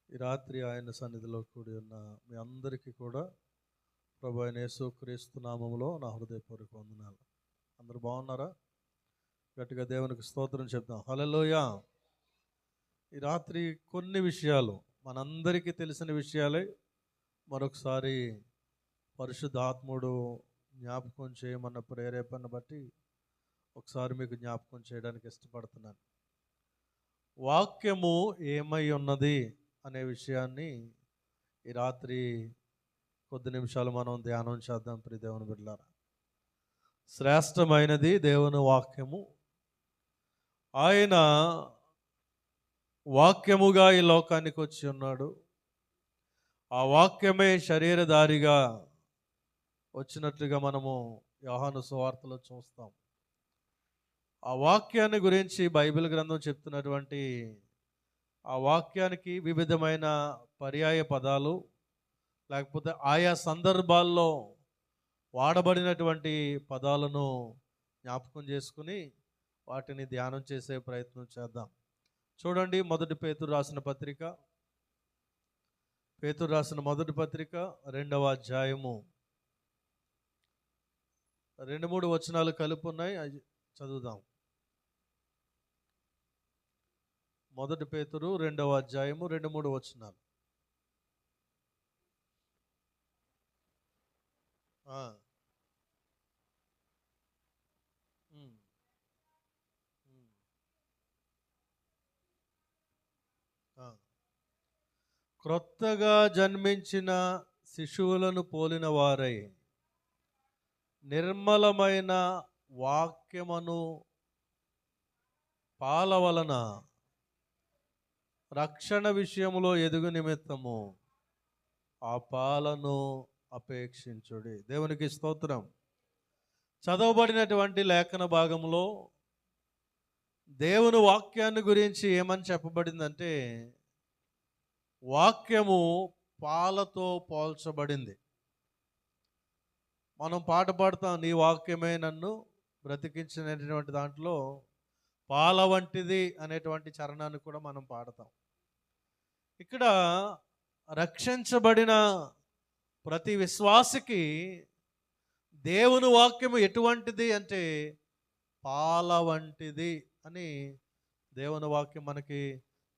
ఈ రాత్రి ఆయన సన్నిధిలో కూడి ఉన్న మీ అందరికీ కూడా ప్రభు అయిన యేసుక్రీస్తు నామములో నా హృదయపూర్వక వందనాలు. అందరూ బాగున్నారా? గట్టిగా దేవునికి స్తోత్రం చెప్తాం. హల్లెలూయా. ఈ రాత్రి కొన్ని విషయాలు మనందరికీ తెలిసిన విషయాలే మరొకసారి పరిశుద్ధాత్ముడు జ్ఞాపకం చేయమన్న ప్రేరేపణ బట్టి ఒకసారి మీకు జ్ఞాపకం చేయడానికి ఇష్టపడుతున్నాను. వాక్యము ఏమై ఉన్నది అనే విషయాన్ని ఈ రాత్రి కొద్ది నిమిషాలు మనం ధ్యానం చేద్దాం. ప్రియ దేవుని బిడ్డలారా, శ్రేష్టమైనది దేవుని వాక్యము. ఆయన వాక్యముగా ఈ లోకానికి వచ్చి ఉన్నాడు. ఆ వాక్యమే శరీరధారిగా వచ్చినట్లుగా మనము యోహాను సువార్తలో చూస్తాం. ఆ వాక్యాన్ని గురించి బైబిల్ గ్రంథం చెప్తున్నటువంటి ఆ వాక్యానికి వివిధమైన పర్యాయ పదాలు లేకపోతే ఆయా సందర్భాల్లో వాడబడినటువంటి పదాలను జ్ఞాపకం చేసుకుని వాటిని ధ్యానం చేసే ప్రయత్నం చేద్దాం. చూడండి, పేతురు రాసిన మొదటి పత్రిక 2వ అధ్యాయము 2-3 వచనాలు కలిపి ఉన్నాయి, అవి చదువుదాం. పేతురు 2వ అధ్యాయము 2-3 వచనాలు. క్రొత్తగా జన్మించిన శిశువులను పోలిన వారై నిర్మలమైన వాక్యమును పాల వలన రక్షణ విషయంలో ఎదుగు నిమిత్తము ఆ పాలను అపేక్షించుడి. దేవునికి స్తోత్రం. చదవబడినటువంటి లేఖన భాగంలో దేవుని వాక్యాన్ని గురించి ఏమని చెప్పబడిందంటే, వాక్యము పాలతో పోల్చబడింది. మనం పాట పాడుతాం, నీ వాక్యమే నన్ను బ్రతికించినటువంటి దాంట్లో పాల వంటిది అనేటువంటి చరణాన్ని కూడా మనం పాడతాం. ఇక్కడ రక్షించబడిన ప్రతి విశ్వాసికి దేవుని వాక్యము ఎటువంటిది అంటే పాల వంటిది అని దేవుని వాక్యం మనకి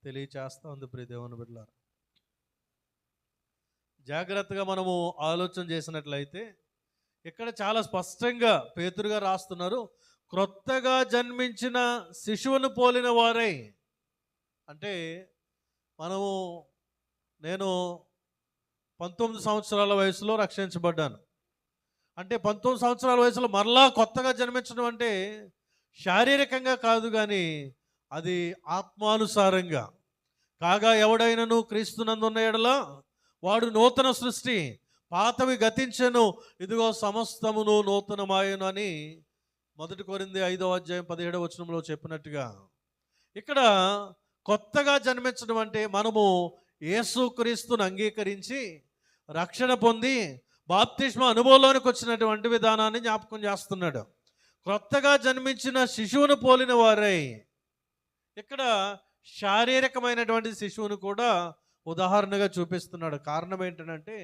తెలియచేస్తూ ఉంది. ప్రియ దేవుని బిడ్డలారా, జాగ్రత్తగా మనము ఆలోచన చేసినట్లయితే ఇక్కడ చాలా స్పష్టంగా పేతురుగా రాస్తున్నారు, క్రొత్తగా జన్మించిన శిశువును పోలిన వారై. అంటే నేను 19 సంవత్సరాల వయసులో రక్షించబడ్డాను. అంటే 19 సంవత్సరాల వయసులో మరలా కొత్తగా జన్మించడం అంటే శారీరకంగా కాదు, కానీ అది ఆత్మానుసారంగా. కాగా ఎవడైనను క్రీస్తునందున్న యెడల వాడు నూతన సృష్టి, పాతవి గతించెను, ఇదిగో సమస్తమును నూతనమాయను అని 1 కొరింథీ 5వ అధ్యాయం 17వ వచనంలో చెప్పినట్టుగా, ఇక్కడ కొత్తగా జన్మించడం అంటే మనము యేసుక్రీస్తును అంగీకరించి రక్షణ పొంది బాప్తిస్మ అనుభవంలోనికి వచ్చినటువంటి విధానాన్ని జ్ఞాపకం చేస్తున్నాడు. క్రొత్తగా జన్మించిన శిశువును పోలిన వారై. ఇక్కడ శారీరకమైనటువంటి శిశువును కూడా ఉదాహరణగా చూపిస్తున్నాడు. కారణం ఏంటంటే,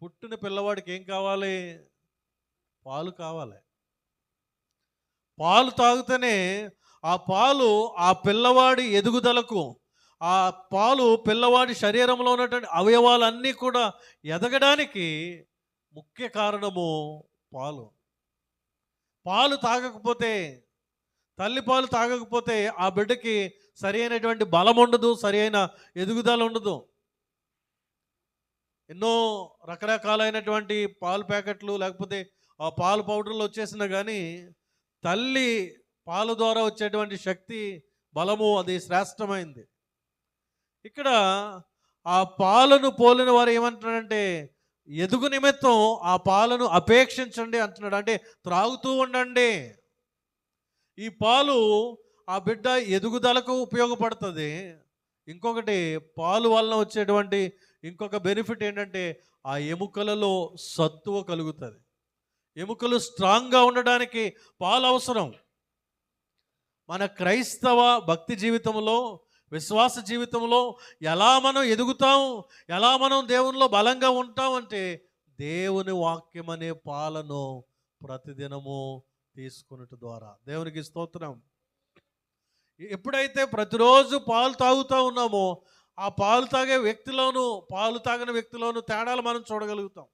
పుట్టిన పిల్లవాడికి ఏం కావాలి? పాలు కావాలి. పాలు తాగితేనే ఆ పాలు ఆ పిల్లవాడి ఎదుగుదలకు, ఆ పాలు పిల్లవాడి శరీరంలో ఉన్నటువంటి అవయవాలన్నీ కూడా ఎదగడానికి ముఖ్య కారణము పాలు. పాలు తాగకపోతే, తల్లి పాలు తాగకపోతే ఆ బిడ్డకి సరి అయినటువంటి బలం ఉండదు, సరి అయిన ఎదుగుదల ఉండదు. ఎన్నో రకరకాలైనటువంటి పాలు ప్యాకెట్లు లేకపోతే ఆ పాలు పౌడర్లు వచ్చేసినా కానీ తల్లి పాలు ద్వారా వచ్చేటువంటి శక్తి, బలము అది శ్రేష్టమైంది. ఇక్కడ ఆ పాలను పోలిన వారు ఏమంటున్నాడంటే, ఎదుగు నిమిత్తం ఆ పాలను అపేక్షించండి అంటున్నాడు. అంటే త్రాగుతూ ఉండండి. ఈ పాలు ఆ బిడ్డ ఎదుగుదలకు ఉపయోగపడుతుంది. ఇంకొకటి, పాలు వలన వచ్చేటువంటి ఇంకొక బెనిఫిట్ ఏంటంటే, ఆ ఎముకలలో సత్తువ కలుగుతుంది. ఎముకలు స్ట్రాంగ్గా ఉండడానికి పాలు అవసరం. మన క్రైస్తవ భక్తి జీవితంలో విశ్వాస జీవితంలో ఎలా మనం ఎదుగుతాం, ఎలా మనం దేవునిలో బలంగా ఉంటాం అంటే దేవుని వాక్యం అనే పాలను ప్రతిదినము తీసుకున్నట్టు ద్వారా. దేవునికి స్తోత్రం. ఎప్పుడైతే ప్రతిరోజు పాలు తాగుతూ ఉన్నామో ఆ పాలు తాగే వ్యక్తిలోను పాలు తాగని వ్యక్తిలోను తేడాలు మనం చూడగలుగుతాం.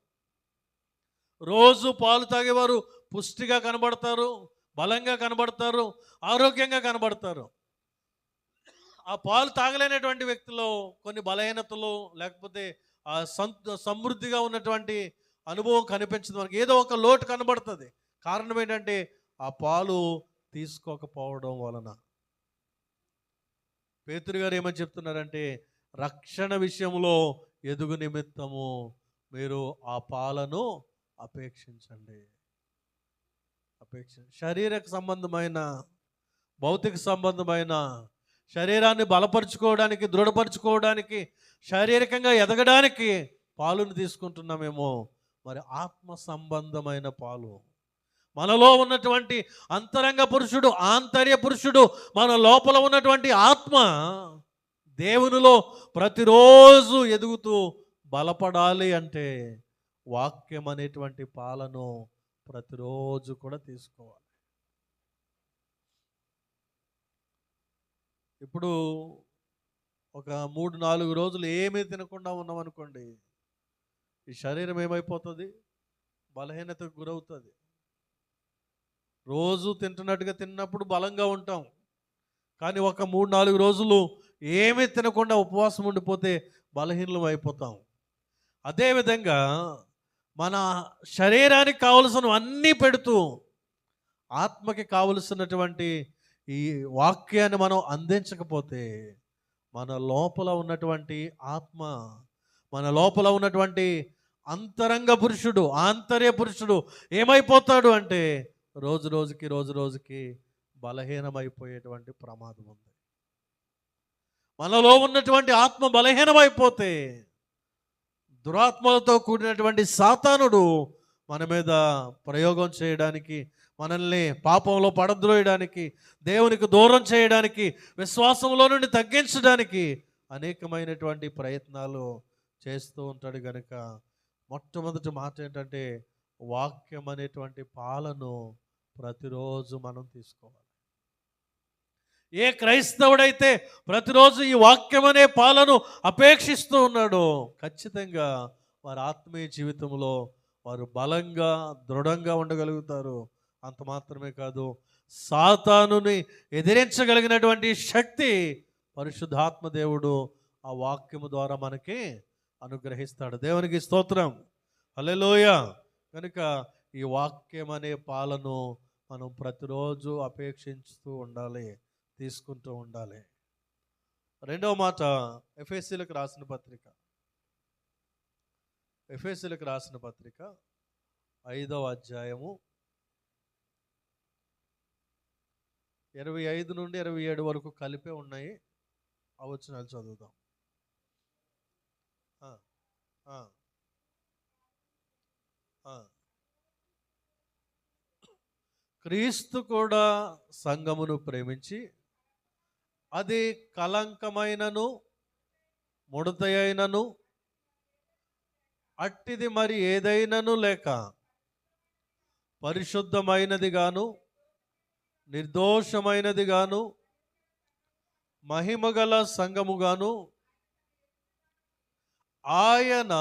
రోజు పాలు తాగేవారు పుష్టిగా కనబడతారు, బలంగా కనబడతారు, ఆరోగ్యంగా కనబడతారు. ఆ పాలు తాగలేనటువంటి వ్యక్తిలో కొన్ని బలహీనతలు, లేకపోతే ఆ సమృద్ధిగా ఉన్నటువంటి అనుభవం కనిపించదు. మనకి ఏదో ఒక లోటు కనబడుతుంది. కారణం ఏంటంటే ఆ పాలు తీసుకోకపోవడం వలన. పేతురు గారు ఏమని చెప్తున్నారంటే, రక్షణ విషయంలో ఎదుగు నిమిత్తము మీరు ఆ పాలను అపేక్షించండి. శారీరక సంబంధమైన, భౌతిక సంబంధమైన, శరీరాన్ని బలపరుచుకోవడానికి, దృఢపరచుకోవడానికి, శారీరకంగా ఎదగడానికి పాలును తీసుకుంటున్నామేమో, మరి ఆత్మ సంబంధమైన పాలు, మనలో ఉన్నటువంటి అంతరంగ పురుషుడు, ఆంతర్య పురుషుడు, మన లోపల ఉన్నటువంటి ఆత్మ దేవునిలో ప్రతిరోజు ఎదుగుతూ బలపడాలి అంటే వాక్యం అనేటువంటి పాలను ప్రతిరోజు కూడా తీసుకోవాలి. ఇప్పుడు ఒక 3-4 రోజులు ఏమీ తినకుండా ఉన్నామనుకోండి, ఈ శరీరం ఏమైపోతుంది? బలహీనతకు గురవుతుంది. రోజు తింటున్నట్టుగా తిన్నప్పుడు బలంగా ఉంటాం, కానీ ఒక 3-4 రోజులు ఏమీ తినకుండా ఉపవాసం ఉండిపోతే బలహీనం అయిపోతాం. అదేవిధంగా మన శరీరానికి కావలసినవన్నీ పెడుతూ ఆత్మకి కావలసినటువంటి ఈ వాక్యాన్ని మనం అందించకపోతే మన లోపల ఉన్నటువంటి ఆత్మ, మన లోపల ఉన్నటువంటి అంతరంగ పురుషుడు, ఆంతర్య పురుషుడు ఏమైపోతాడు అంటే రోజు రోజుకి బలహీనమైపోయేటువంటి ప్రమాదం ఉంది. మనలో ఉన్నటువంటి ఆత్మ బలహీనమైపోతే దురాత్మలతో కూడినటువంటి సాతానుడు మన మీద ప్రయోగం చేయడానికి, మనల్ని పాపంలో పడద్రోయడానికి, దేవునికి దూరం చేయడానికి, విశ్వాసంలో నుండి తగ్గించడానికి అనేకమైనటువంటి ప్రయత్నాలు చేస్తూ ఉంటాడు. కనుక మొట్టమొదటి మాట ఏంటంటే వాక్యం అనేటువంటి పాలను ప్రతిరోజు మనం తీసుకోవాలి. ఏ క్రైస్తవుడైతే ప్రతిరోజు ఈ వాక్యం అనే పాలను అపేక్షిస్తూ ఉన్నాడో ఖచ్చితంగా వారి ఆత్మీయ జీవితంలో వారు బలంగా, దృఢంగా ఉండగలుగుతారు. అంత మాత్రమే కాదు, సాతానుని ఎదిరించగలిగినటువంటి శక్తి పరిశుద్ధాత్మ దేవుడు ఆ వాక్యము ద్వారా మనకి అనుగ్రహిస్తాడు. దేవునికి స్తోత్రం, హల్లెలూయా. కనుక ఈ వాక్యం అనే పాలను మనం ప్రతిరోజు అపేక్షిస్తూ ఉండాలి, తీసుకుంటూ ఉండాలి. రెండవ మాట, ఎఫెసీయులకు రాసిన పత్రిక 5వ అధ్యాయము 25 నుండి 27 వరకు కలిపే ఉన్నాయి. ఆ వచనాలు చదువుదాం. క్రీస్తు కూడా సంఘమును ప్రేమించి అది కలంకమైనను ముడతయైనను అట్టిది మరి ఏదైనను లేక పరిశుద్ధమైనది గాను నిర్దోషమైనది గాను మహిమగల సంఘముగాను ఆయన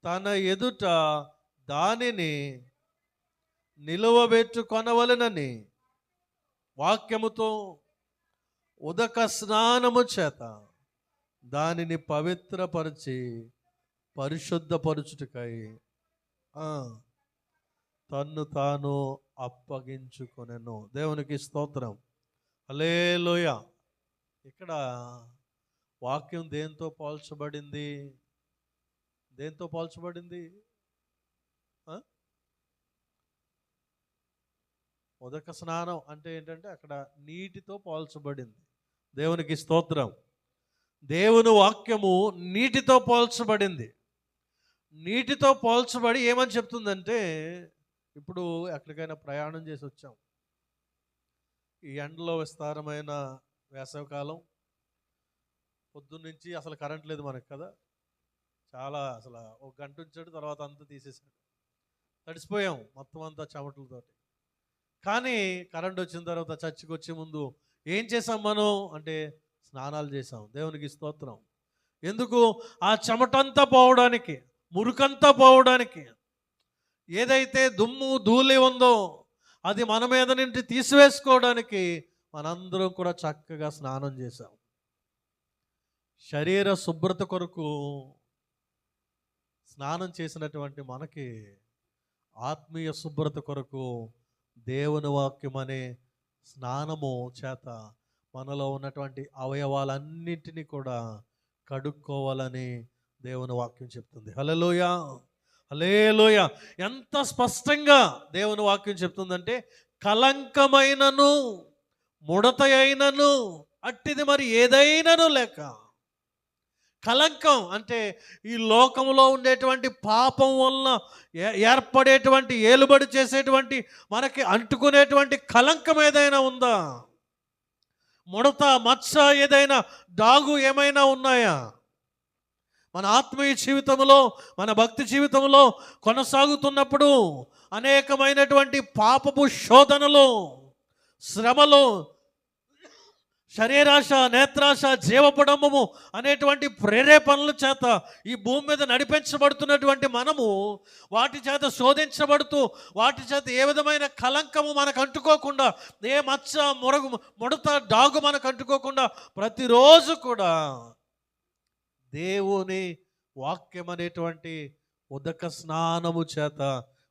తన ఎదుట దానిని నిలువబెట్టుకొనవలెనని వాక్యముతో ఉదక స్నానము చేత దానిని పవిత్రపరిచి పరిశుద్ధపరచుటకై తన్ను తాను అప్పగించుకొనెను. దేవునికి స్తోత్రం, హల్లెలూయా. ఇక్కడ వాక్యం దేంతో పోల్చబడింది? ఉదక స్నానం అంటే ఏంటంటే అక్కడ నీటితో పోల్చబడింది. దేవునికి స్తోత్రం. దేవుని వాక్యము నీటితో పోల్చబడింది. నీటితో పోల్చబడి ఏమని చెప్తుందంటే, ఇప్పుడు ఎక్కడికైనా ప్రయాణం చేసి వచ్చాం, ఈ ఎండలో విస్తారమైన వేసవికాలం, పొద్దున్నుంచి అసలు కరెంట్ లేదు మనకు కదా, చాలా అసలు ఒక గంట ఉంచాడు, తర్వాత అంతా తీసేసాడు. తడిసిపోయాం మొత్తం అంతా చెమటలతోటి. కానీ కరెంట్ వచ్చిన తర్వాత చర్చికి వచ్చే ముందు ఏం చేసాం మనం అంటే స్నానాలు చేసాం. దేవునికి స్తోత్రం. ఎందుకు? ఆ చెమటంతా పోవడానికి, మురికంతా పోవడానికి, ఏదైతే దుమ్ము ధూళి ఉందో అది మన మీద నుండి తీసివేసుకోవడానికి మనందరం కూడా చక్కగా స్నానం చేశాం. శరీర శుభ్రత కొరకు స్నానం చేసినటువంటి మనకి ఆత్మీయ శుభ్రత కొరకు దేవుని వాక్యం అనే స్నానము చేత మనలో ఉన్నటువంటి అవయవాలన్నింటినీ కూడా కడుక్కోవాలని దేవుని వాక్యం చెప్తుంది. హల్లెలూయా, హల్లెలూయా. ఎంత స్పష్టంగా దేవుని వాక్యం చెప్తుందంటే, కలంకమైనను ముడత అయినను అట్టిది మరి ఏదైనాను లేక. కలంకం అంటే ఈ లోకంలో ఉండేటువంటి పాపం వలన ఏర్పడేటువంటి, ఏలుబడి చేసేటువంటి, మనకి అంటుకునేటువంటి కలంకం ఏదైనా ఉందా? ముడత, మచ్చ, ఏదైనా డాగు ఏమైనా ఉన్నాయా? మన ఆత్మీయ జీవితంలో, మన భక్తి జీవితంలో కొనసాగుతున్నప్పుడు అనేకమైనటువంటి పాపపు శోధనలు, శ్రమలు, శరీరాశ, నేత్రాశ, జీవపడమము అనేటువంటి ప్రేరేపణల చేత ఈ భూమి మీద నడిపించబడుతున్నటువంటి మనము వాటి చేత శోధించబడుతూ, వాటి చేత ఏ విధమైన కలంకము మనకు అంటుకోకుండా, ఏ మచ్చ, ముడత, డాగు మనకు అంటుకోకుండా ప్రతిరోజు కూడా దేవుని వాక్యం అనేటువంటి ఉదక స్నానము చేత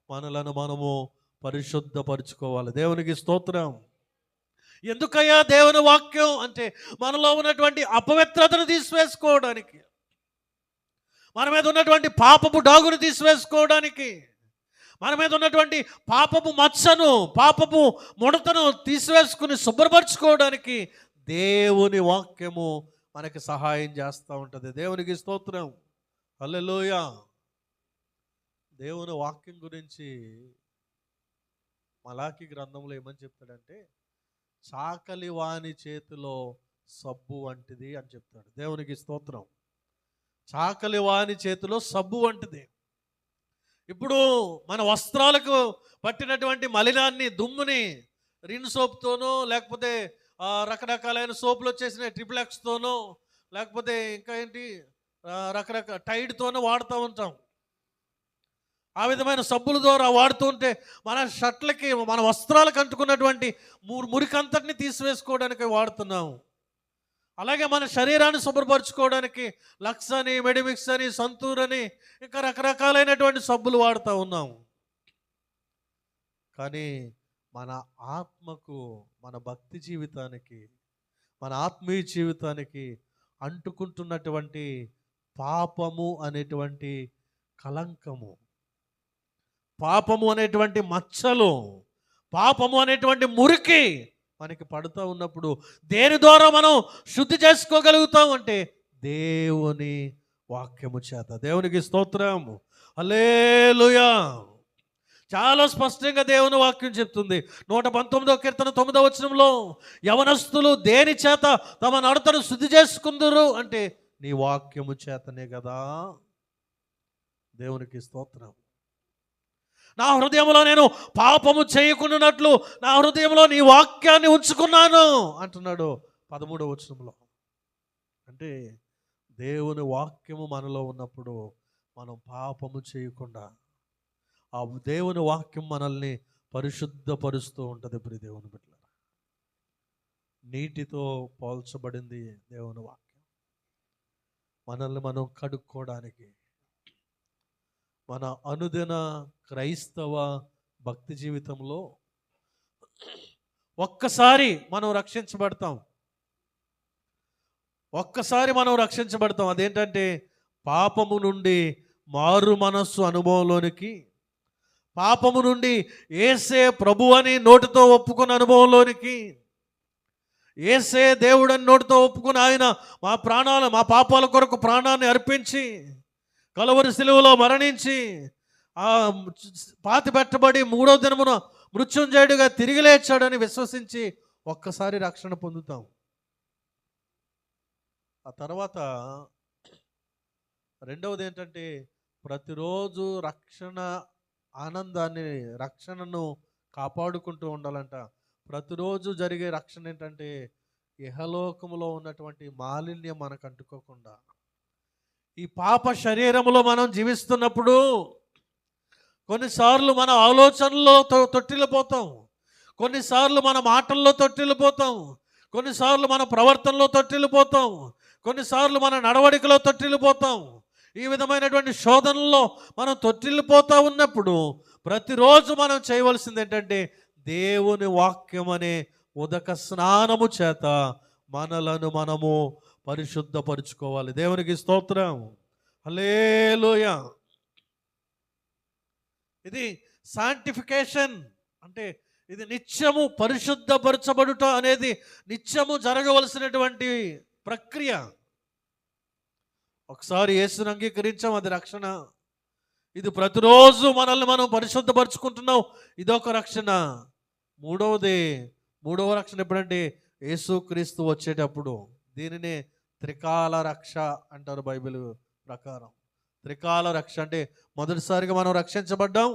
మనలను మనము పరిశుద్ధపరుచుకోవాలి. దేవునికి స్తోత్రం. ఎందుకయ్యా దేవుని వాక్యం అంటే మనలో ఉన్నటువంటి అపవిత్రతను తీసివేసుకోవడానికి, మన మీద ఉన్నటువంటి పాపపు డాగును తీసివేసుకోవడానికి, మన మీద ఉన్నటువంటి పాపపు మచ్చను, పాపపు ముడతను తీసివేసుకుని శుభ్రపరచుకోవడానికి దేవుని వాక్యము మనకి సహాయం చేస్తూ ఉంటుంది. దేవునికి స్తోత్రం. హల్లెలూయా. దేవుని వాక్యం గురించి మలాకి గ్రంథంలో ఏమని చెప్తాడంటే, చాకలి వాని చేతిలో సబ్బు వంటిది అని చెప్తాడు. దేవునికి స్తోత్రం. చాకలి వాని చేతిలో సబ్బు వంటిది. ఇప్పుడు మన వస్త్రాలకు పట్టినటువంటి మలినాన్ని, దుమ్ముని రిన్ సోప్తోనో, లేకపోతే రకరకాలైన సోపులు వచ్చేసిన ట్రిపుల్ ఎక్స్తోనో, లేకపోతే ఇంకా ఏంటి రకరకాల టైడ్తోనో వాడుతూ ఉంటాం. ఆ విధమైన సబ్బుల ద్వారా వాడుతూ ఉంటే మన షర్ట్లకి, మన వస్త్రాలకు అంటుకున్నటువంటి మురికంతటిని తీసివేసుకోవడానికి వాడుతున్నాము. అలాగే మన శరీరాన్ని శుభ్రపరచుకోవడానికి లక్స్ అని, మెడిమిక్స్ అని, సంతూర్ అని, ఇంకా రకరకాలైనటువంటి సబ్బులు వాడుతూ ఉన్నాము. కానీ మన ఆత్మకు, మన భక్తి జీవితానికి, మన ఆత్మీయ జీవితానికి అంటుకుంటున్నటువంటి పాపము అనేటువంటి కలంకము, పాపము అనేటువంటి మచ్చలు, పాపము అనేటువంటి మురికి మనకి పడుతూ ఉన్నప్పుడు దేని ద్వారా మనం శుద్ధి చేసుకోగలుగుతాం అంటే దేవుని వాక్యము చేత. దేవునికి స్తోత్రం. హల్లెలూయా. చాలా స్పష్టంగా దేవుని వాక్యం చెప్తుంది. 119వ కీర్తన 9వ వచనంలో, యవనస్తులు దేని చేత తమ నడతను శుద్ధి చేసుకుందరు అంటే నీ వాక్యము చేతనే కదా. దేవునికి స్తోత్రం. నా హృదయంలో నేను పాపము చేయకుండానట్లు నా హృదయంలో నీ వాక్యాన్ని ఉంచుకున్నాను అంటున్నాడు 13వ వచనంలో. అంటే దేవుని వాక్యము మనలో ఉన్నప్పుడు మనం పాపము చేయకుండా, ఆ దేవుని వాక్యం మనల్ని పరిశుద్ధపరుస్తూ ఉంటుంది. ప్రియ దేవుని బిడ్డలారా, నీటితో పోల్చబడింది దేవుని వాక్యం. మనల్ని మనం కడుక్కోవడానికి, మన అనుదిన క్రైస్తవ భక్తి జీవితంలో ఒక్కసారి మనం రక్షించబడతాం. అదేంటంటే పాపము నుండి మారు మనస్సు అనుభవంలోనికి, పాపము నుండి యేసే ప్రభు అని నోటితో ఒప్పుకున్న అనుభవంలోనికి, యేసే దేవుడని నోటితో ఒప్పుకుని ఆయన మా పాపాల కొరకు ప్రాణాన్ని అర్పించి కలువరి శిలువలో మరణించి పాతి పెట్టబడి 3వ దినమున మృత్యుంజయుడిగా తిరిగి లేచాడని విశ్వసించి ఒక్కసారి రక్షణ పొందుతాం. ఆ తర్వాత రెండవది ఏంటంటే ప్రతిరోజు ఆనందాన్ని రక్షణను కాపాడుకుంటూ ఉండాలంట. ప్రతిరోజు జరిగే రక్షణ ఏంటంటే ఇహలోకములో ఉన్నటువంటి మాలిన్యం మనకు అంటుకోకుండా, ఈ పాప శరీరములో మనం జీవిస్తున్నప్పుడు కొన్నిసార్లు మన ఆలోచనల్లో తొట్టిల్లిపోతాం, కొన్నిసార్లు మన మాటల్లో తొట్టిల్లిపోతాం, కొన్నిసార్లు మన ప్రవర్తనలో తొట్టిల్లిపోతాం, కొన్నిసార్లు మన నడవడికలో తొట్టిల్లిపోతాం. ఈ విధమైనటువంటి శోధనల్లో మనం తొట్టిల్లిపోతూ ఉన్నప్పుడు ప్రతిరోజు మనం చేయవలసింది ఏంటంటే దేవుని వాక్యం అనే ఉదక స్నానము చేత మనలను మనము పరిశుద్ధపరుచుకోవాలి. దేవునికి స్తోత్రం, హల్లెలూయా. ఇది శాంటిఫికేషన్ అంటే ఇది నిత్యము పరిశుద్ధపరచబడుట అనేది నిత్యము జరగవలసినటువంటి ప్రక్రియ. ఒకసారి యేసుని అంగీకరించాం, అది రక్షణ. ఇది ప్రతిరోజు మనల్ని మనం పరిశుద్ధపరచుకుంటున్నాం, ఇదొక రక్షణ. మూడవ రక్షణ ఎప్పుడంటే యేసుక్రీస్తు వచ్చేటప్పుడు. దీనినే త్రికాల రక్ష అంటారు బైబిల్ ప్రకారం. త్రికాల రక్ష అంటే మొదటిసారిగా మనం రక్షించబడ్డాం,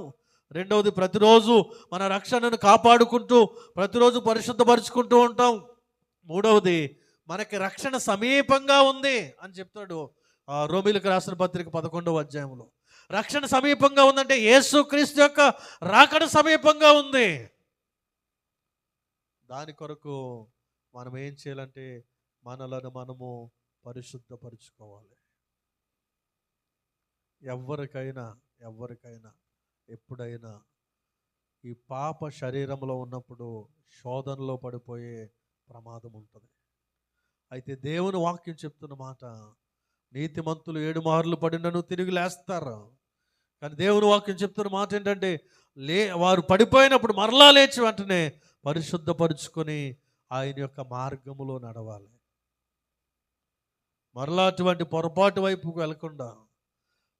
రెండవది ప్రతిరోజు మన రక్షణను కాపాడుకుంటూ ప్రతిరోజు పరిశుద్ధపరుచుకుంటూ ఉంటాం, మూడవది మనకి రక్షణ సమీపంగా ఉంది అని చెప్తాడు రోమీలకు రాసిన పత్రిక 11వ అధ్యాయంలో. రక్షణ సమీపంగా ఉందంటే యేసుక్రీస్తు యొక్క రాకడ సమీపంగా ఉంది. దాని కొరకు మనం ఏం చేయాలంటే మనలను మనము పరిశుద్ధపరుచుకోవాలి. ఎవరికైనా ఎప్పుడైనా ఈ పాప శరీరంలో ఉన్నప్పుడు శోధనలో పడిపోయే ప్రమాదం ఉంటుంది. అయితే దేవుని వాక్యం చెప్తున్న మాట, నీతిమంతులు 7 మార్లు పడినను తిరిగి లేస్తారు. కానీ దేవుని వాక్యం చెప్తున్న మాట ఏంటంటే వారు పడిపోయినప్పుడు మరలా లేచి వెంటనే పరిశుద్ధపరుచుకొని ఆయన యొక్క మార్గములో నడవాలి. మరలా అటువంటి పొరపాటు వైపుకు వెళ్లకుండా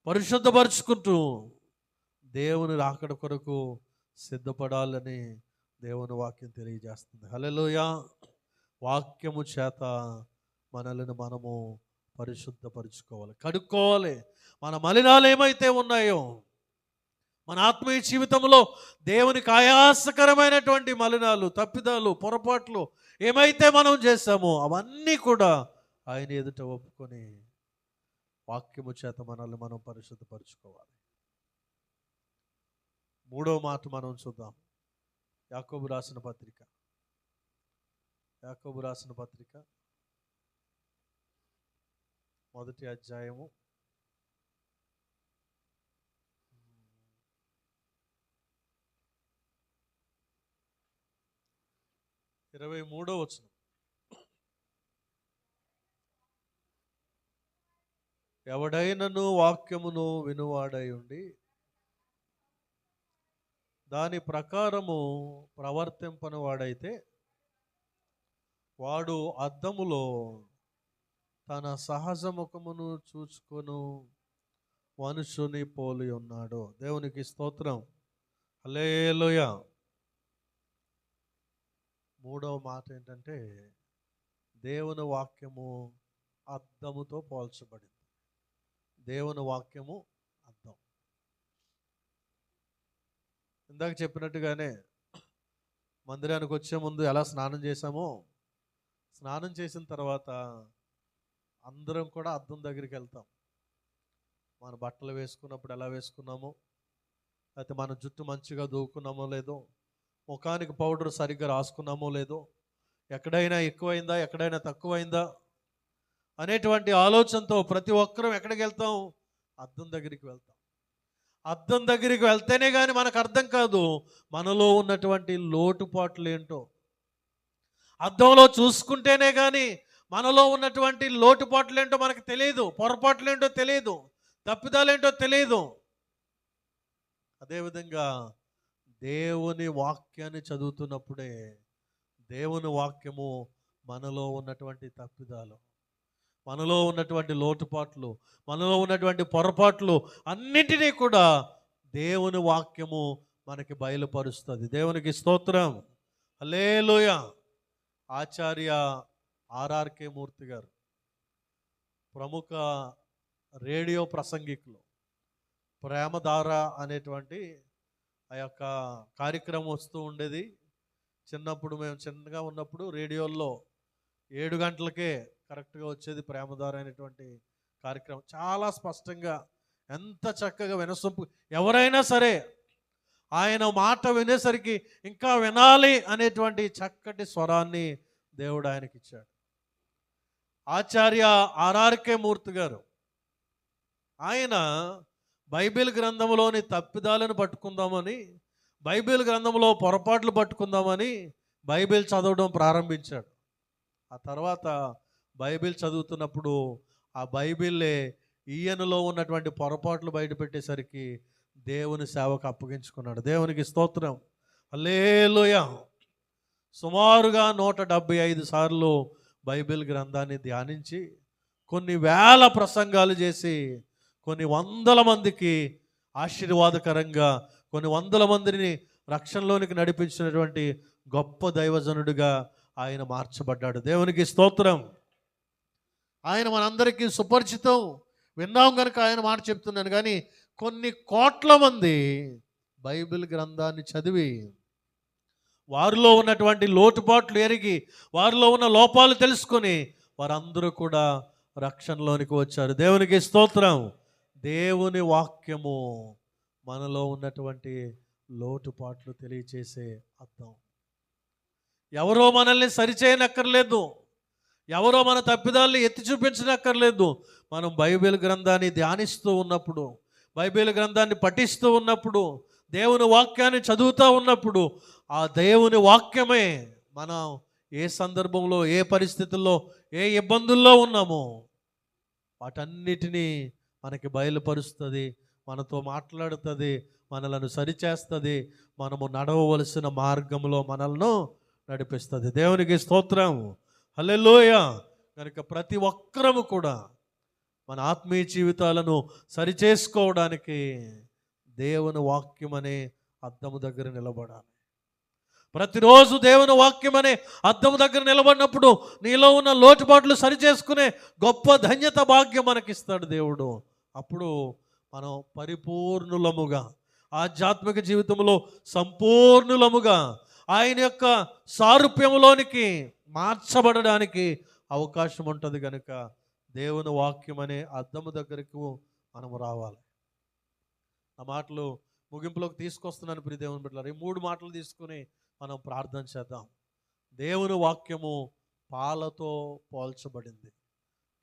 పరిశుద్ధపరుచుకుంటూ దేవుని రాకడ కొరకు సిద్ధపడాలని దేవుని వాక్యం తెలియజేస్తుంది. హల్లెలూయా. వాక్యము చేత మనల్ని మనము పరిశుద్ధపరుచుకోవాలి, కడుక్కోవాలి. మన మలినాలు ఏమైతే ఉన్నాయో, మన ఆత్మీయ జీవితంలో దేవునికి ఆయాసకరమైనటువంటి మలినాలు, తప్పిదాలు, పొరపాట్లు ఏమైతే మనం చేశామో అవన్నీ కూడా ఆయన ఎదుట ఒప్పుకొని వాక్యము చేత మనల్ని మనం పరిశుద్ధపరుచుకోవాలి. మూడవ మాట మనం చూద్దాం. యాకోబు రాసిన పత్రిక 1వ అధ్యాయము 23వ వచనం. ఎవడైనను వాక్యమును వినువాడై ఉండి దాని ప్రకారము ప్రవర్తింపని వాడైతే వాడు అద్దములో తన సహజ ముఖమును చూచుకొను మనుషుని పోలి ఉన్నాడు. దేవునికి స్తోత్రం, హల్లెలూయా. మూడవ మాట ఏంటంటే దేవుని వాక్యము అద్దముతో పోల్చబడింది. దేవుని వాక్యము అద్దం. ఇందాక చెప్పినట్టుగానే మందిరానికి వచ్చే ముందు ఎలా స్నానం చేశామో, స్నానం చేసిన తర్వాత అందరం కూడా అద్దం దగ్గరికి వెళ్తాం. మన బట్టలు వేసుకున్నప్పుడు ఎలా వేసుకున్నామో, అయితే మన జుట్టు మంచిగా దూకున్నామో లేదో, ముఖానికి పౌడర్ సరిగ్గా రాసుకున్నామో లేదో, ఎక్కడైనా ఎక్కువైందా ఎక్కడైనా తక్కువైందా అనేటువంటి ఆలోచనతో ప్రతి ఒక్కరం ఎక్కడికి వెళ్తాం? అద్దం దగ్గరికి వెళ్తాం. అద్దం దగ్గరికి వెళ్తేనే కానీ మనకు అర్థం కాదు మనలో ఉన్నటువంటి లోటుపాట్లు ఏంటో. అద్దంలో చూసుకుంటేనే కానీ మనలో ఉన్నటువంటి లోటుపాట్లు ఏంటో మనకు తెలియదు, పొరపాట్లు ఏంటో తెలియదు, తప్పిదాలు ఏంటో తెలియదు. అదేవిధంగా దేవుని వాక్యాన్ని చదువుతున్నప్పుడే దేవుని వాక్యము మనలో ఉన్నటువంటి తప్పిదాలు, మనలో ఉన్నటువంటి లోటుపాట్లు, మనలో ఉన్నటువంటి పొరపాట్లు అన్నింటినీ కూడా దేవుని వాక్యము మనకి బయలుపరుస్తుంది. దేవునికి స్తోత్రం, హల్లెలూయా. ఆచార్య ఆర్ఆర్కే మూర్తి గారు ప్రముఖ రేడియో ప్రసంగికులు ప్రేమధార అనేటువంటి ఆ యొక్క కార్యక్రమం వస్తూ ఉండేది. చిన్నప్పుడు మేము చిన్నగా ఉన్నప్పుడు రేడియోల్లో 7 గంటలకే కరెక్ట్గా వచ్చేది ప్రేమధార అనేటువంటి కార్యక్రమం. చాలా స్పష్టంగా ఎంత చక్కగా వినసొంపు, ఎవరైనా సరే ఆయన మాట వినేసరికి ఇంకా వినాలి అనేటువంటి చక్కటి స్వరాన్ని దేవుడు ఆయనకి ఇచ్చాడు. ఆచార్య ఆర్ఆర్కే మూర్తి గారు, ఆయన బైబిల్ గ్రంథంలోని తప్పిదాలను పట్టుకుందామని, బైబిల్ గ్రంథంలో పొరపాట్లు పట్టుకుందామని బైబిల్ చదవడం ప్రారంభించాడు. ఆ తర్వాత బైబిల్ చదువుతున్నప్పుడు ఆ బైబిల్లే ఈయనలో ఉన్నటువంటి పొరపాట్లు బయటపెట్టేసరికి దేవుని సేవకు అప్పగించుకున్నాడు. దేవునికి స్తోత్రం, హల్లెలూయా. సుమారుగా 175 సార్లు బైబిల్ గ్రంథాన్ని ధ్యానించి కొన్ని వేల ప్రసంగాలు చేసి కొన్ని వందల మందికి ఆశీర్వాదకరంగా కొన్ని వందల మందిని రక్షణలోనికి నడిపించినటువంటి గొప్ప దైవజనుడిగా ఆయన మార్చబడ్డాడు. దేవునికి స్తోత్రం. ఆయన మనందరికీ సుపరిచితం, విన్నాం కనుక ఆయన మాట చెప్తున్నాను. కానీ కొన్ని కోట్ల మంది బైబిల్ గ్రంథాన్ని చదివి వారిలో ఉన్నటువంటి లోటుపాట్లు ఎరిగి వారిలో ఉన్న లోపాలు తెలుసుకొని వారందరూ కూడా రక్షణలోనికి వచ్చారు. దేవునికి స్తోత్రం. దేవుని వాక్యము మనలో ఉన్నటువంటి లోటుపాట్లు తెలియచేసే అర్థం. ఎవరో మనల్ని సరిచేయనక్కర్లేదు, ఎవరో మన తప్పిదాన్ని ఎత్తి చూపించనక్కర్లేదు. మనం బైబిల్ గ్రంథాన్ని ధ్యానిస్తూ ఉన్నప్పుడు, బైబిల్ గ్రంథాన్ని పఠిస్తూ ఉన్నప్పుడు, దేవుని వాక్యాన్ని చదువుతూ ఉన్నప్పుడు ఆ దేవుని వాక్యమే మనం ఏ సందర్భంలో, ఏ పరిస్థితుల్లో, ఏ ఇబ్బందుల్లో ఉన్నామో వాటన్నిటినీ మనకి బయలుపరుస్తుంది, మనతో మాట్లాడుతుంది, మనలను సరిచేస్తుంది, మనము నడవవలసిన మార్గంలో మనల్ని నడిపిస్తుంది. దేవునికి స్తోత్రం, హల్లెలూయా. కనుక ప్రతి ఒక్కరము కూడా మన ఆత్మీయ జీవితాలను సరిచేసుకోవడానికి దేవుని వాక్యం అనే అద్దము దగ్గర నిలబడాలి. ప్రతిరోజు దేవుని వాక్యం అనే అద్దము దగ్గర నిలబడినప్పుడు నీలో ఉన్న లోటుపాట్లు సరిచేసుకునే గొప్ప ధన్యత భాగ్యం మనకిస్తాడు దేవుడు. అప్పుడు మనం పరిపూర్ణులముగా, ఆధ్యాత్మిక జీవితంలో సంపూర్ణులముగా ఆయన యొక్క సారూప్యంలోనికి మార్చబడడానికి అవకాశం ఉంటుంది. కనుక దేవుని వాక్యం అనే అద్దము దగ్గరకు మనం రావాలి. ఆ మాటలు ముగింపులోకి తీసుకొస్తున్నాను ప్రియ దేవుని బిడ్డలారా. ఈ 3 మాటలు తీసుకుని మనం ప్రార్థన చేద్దాం. దేవుని వాక్యము పాలతో పోల్చబడింది.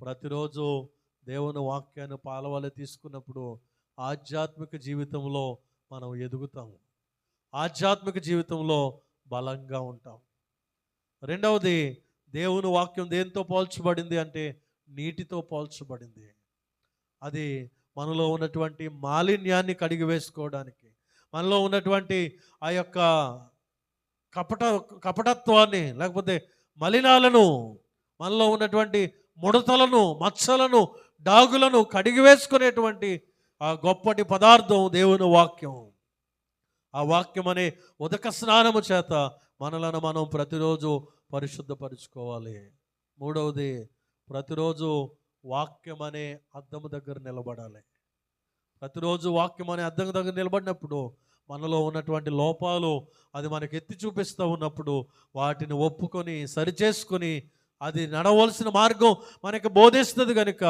ప్రతిరోజు దేవుని వాక్యాన్ని పాల వలె తీసుకున్నప్పుడు ఆధ్యాత్మిక జీవితంలో మనం ఎదుగుతాము, ఆధ్యాత్మిక జీవితంలో బలంగా ఉంటాం. రెండవది, దేవుని వాక్యం దేంతో పోల్చబడింది అంటే నీటితో పోల్చబడింది. అది మనలో ఉన్నటువంటి మాలిన్యాన్ని కడిగి వేసుకోవడానికి, మనలో ఉన్నటువంటి ఆ యొక్క కపటత్వాన్ని లేకపోతే మలినాలను, మనలో ఉన్నటువంటి ముడతలను, మచ్చలను, డాగులను కడిగి వేసుకునేటువంటి ఆ గొప్పటి పదార్థం దేవుని వాక్యం. ఆ వాక్యం అనే ఉదక స్నానము చేత మనలను మనం ప్రతిరోజు పరిశుద్ధపరుచుకోవాలి. మూడవది, ప్రతిరోజు వాక్యం అనే అద్దము దగ్గర నిలబడాలి. ప్రతిరోజు వాక్యం అనే అద్దం దగ్గర నిలబడినప్పుడు మనలో ఉన్నటువంటి లోపాలు అది మనకి ఎత్తి చూపిస్తూ ఉన్నప్పుడు వాటిని ఒప్పుకొని సరిచేసుకొని అది నడవలసిన మార్గం మనకి బోధిస్తుంది. కనుక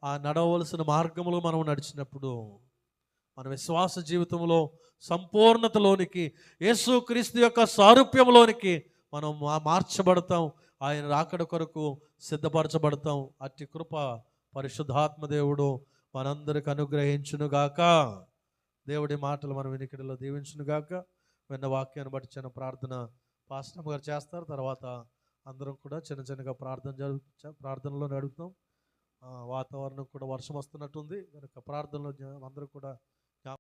ఆ నడవలసిన మార్గంలో మనం నడిచినప్పుడు మన విశ్వాస జీవితంలో సంపూర్ణతలోనికి, యేసుక్రీస్తు యొక్క సారూప్యంలోనికి మనం మార్చబడతాం, ఆయన రాకడ కొరకు సిద్ధపరచబడతాం. అట్టి కృప పరిశుద్ధాత్మ దేవుడు మనందరికి అనుగ్రహించునుగాక. దేవుడి మాటలు మన వినికిడిలో దీవించునుగాక. విన్న వాక్యాన్ని బట్టి చిన్న ప్రార్థన పాస్టర్ గారు చేస్తారు. తర్వాత అందరం కూడా చిన్న చిన్నగా ప్రార్థనలో నడుపుతాం. వాతావరణం కూడా వర్షం వస్తున్నట్టుంది కనుక ప్రార్థనలో అందరూ కూడా